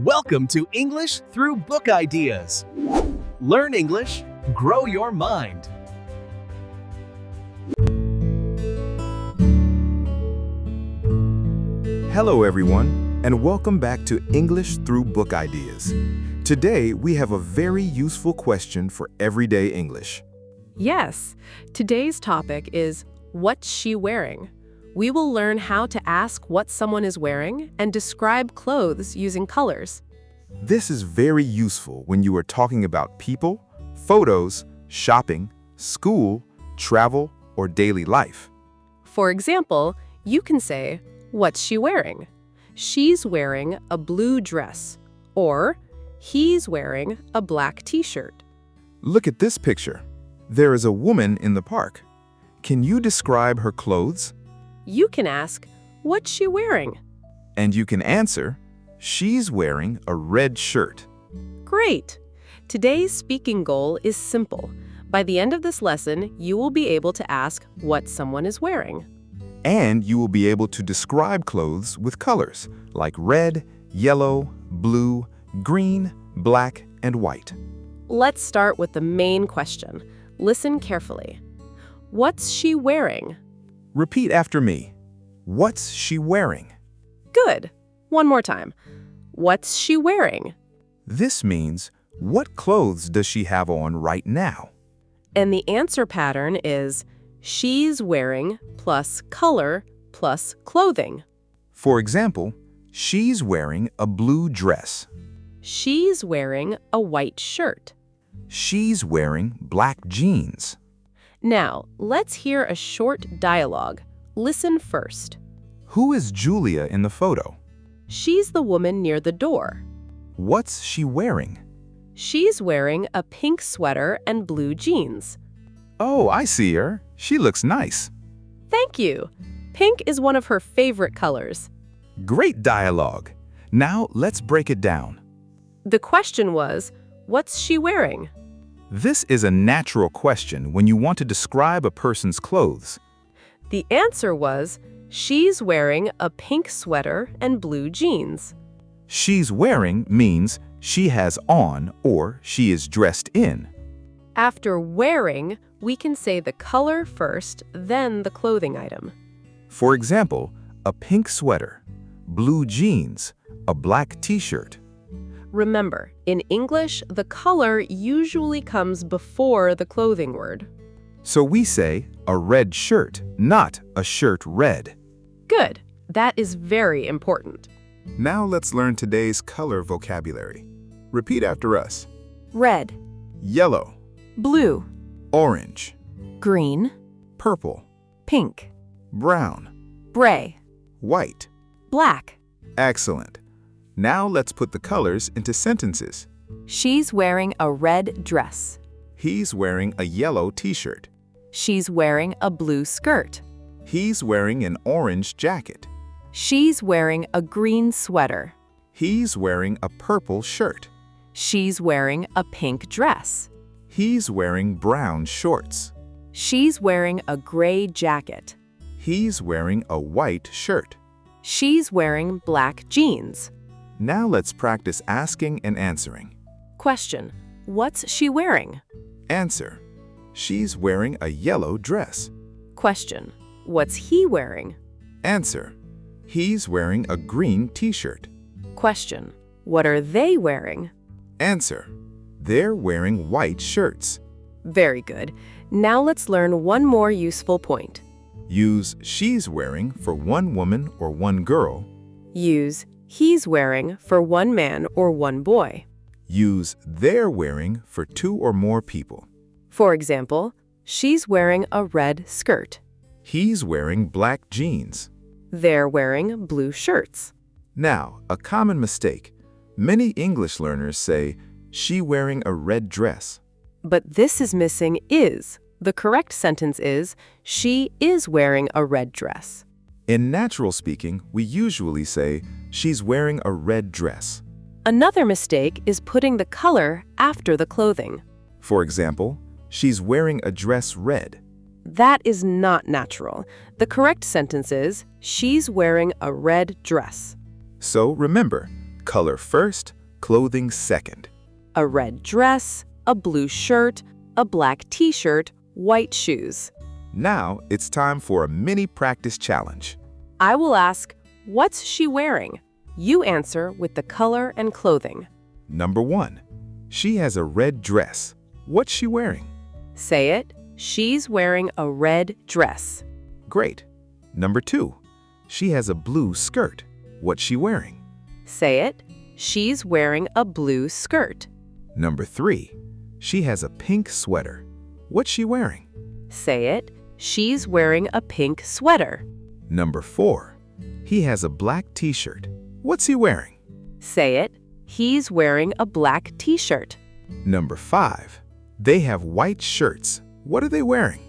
Welcome to English through Book Ideas. Learn English, grow your mind. Hello everyone, and welcome back to English through Book Ideas. Today we have a very useful question for everyday English. Yes, today's topic is, what's she wearing? We will learn how to ask what someone is wearing and describe clothes using colors. This is very useful when you are talking about people, photos, shopping, school, travel, or daily life. For example, you can say, what's she wearing? She's wearing a blue dress, or he's wearing a black t-shirt. Look at this picture. There is a woman in the park. Can you describe her clothes? You can ask, what's she wearing? And you can answer, she's wearing a red shirt. Great! Today's speaking goal is simple. By the end of this lesson, you will be able to ask what someone is wearing. And you will be able to describe clothes with colors like red, yellow, blue, green, black, and white. Let's start with the main question. Listen carefully. What's she wearing? Repeat after me. What's she wearing? Good. One more time. What's she wearing? This means, what clothes does she have on right now? And the answer pattern is, she's wearing plus color plus clothing. For example, she's wearing a blue dress. She's wearing a white shirt. She's wearing black jeans. Now, let's hear a short dialogue. Listen first. Who is Julia in the photo? She's the woman near the door. What's she wearing? She's wearing a pink sweater and blue jeans. Oh, I see her. She looks nice. Thank you. Pink is one of her favorite colors. Great dialogue. Now let's break it down. The question was, what's she wearing? This is a natural question when you want to describe a person's clothes. The answer was, she's wearing a pink sweater and blue jeans. She's wearing means she has on or she is dressed in. After wearing, we can say the color first, then the clothing item. For example, a pink sweater, blue jeans, a black t-shirt. Remember, in English, the color usually comes before the clothing word. So we say a red shirt, not a shirt red. Good. That is very important. Now let's learn today's color vocabulary. Repeat after us. Red, Yellow, blue, orange, green, purple, pink, brown, gray, white. black. Excellent. Now let's put the colors into sentences. She's wearing a red dress. He's wearing a yellow t-shirt. She's wearing a blue skirt. He's wearing an orange jacket. She's wearing a green sweater. He's wearing a purple shirt. She's wearing a pink dress. He's wearing brown shorts. She's wearing a gray jacket. He's wearing a white shirt. She's wearing black jeans. Now let's practice asking and answering. Question: what's she wearing? Answer: she's wearing a yellow dress. Question: what's he wearing? Answer: he's wearing a green t-shirt. Question: what are they wearing? Answer: they're wearing white shirts. Very good. Now let's learn one more useful point. Use she's wearing for one woman or one girl. Use he's wearing for one man or one boy. Use they're wearing for two or more people. For example, she's wearing a red skirt. He's wearing black jeans. They're wearing blue shirts. Now, a common mistake. Many English learners say, she wearing a red dress. But this is missing is. The correct sentence is, she is wearing a red dress. In natural speaking, we usually say, she's wearing a red dress. Another mistake is putting the color after the clothing. For example, she's wearing a dress red. That is not natural. The correct sentence is, she's wearing a red dress. So remember, Color first, clothing second. A red dress, a blue shirt, a black t-shirt, white shoes. Now it's time for a mini practice challenge. I will ask, what's she wearing? You answer with the color and clothing. Number 1. She has a red dress. What's she wearing? Say it, she's wearing a red dress. Great. Number 2. She has a blue skirt. What's she wearing? Say it, she's wearing a blue skirt. Number 3. She has a pink sweater. What's she wearing? Say it, she's wearing a pink sweater. Number 4. He has a black t-shirt. What's he wearing? Say it, he's wearing a black t-shirt. Number 5. They have white shirts. What are they wearing?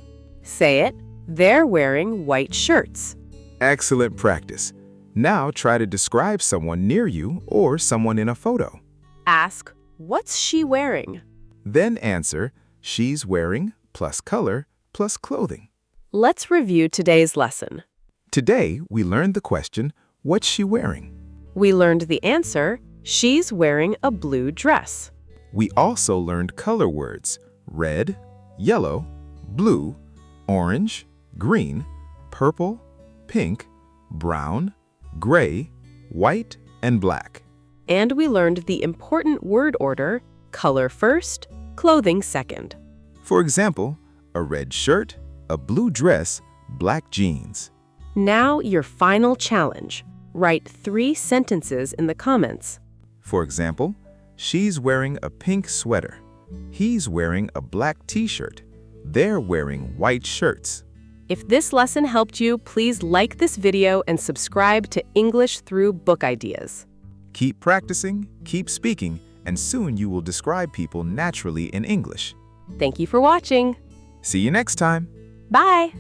Say it, they're wearing white shirts. Excellent practice. Now try to describe someone near you or someone in a photo. Ask, what's she wearing? Then answer, she's wearing plus color plus clothing. Let's review today's lesson. Today, we learned the question, what's she wearing? We learned the answer, she's wearing a blue dress. We also learned color words, red, yellow, blue, orange, green, purple, pink, brown, gray, white, and black. And we learned the important word order, color first, clothing second. For example, a red shirt, a blue dress, black jeans. Now your final challenge. Write 3 sentences in the comments. For example, she's wearing a pink sweater. He's wearing a black t-shirt. They're wearing white shirts. If this lesson helped you, please like this video and subscribe to English Through Book Ideas. Keep practicing, keep speaking, and soon you will describe people naturally in English. Thank you for watching. See you next time. Bye!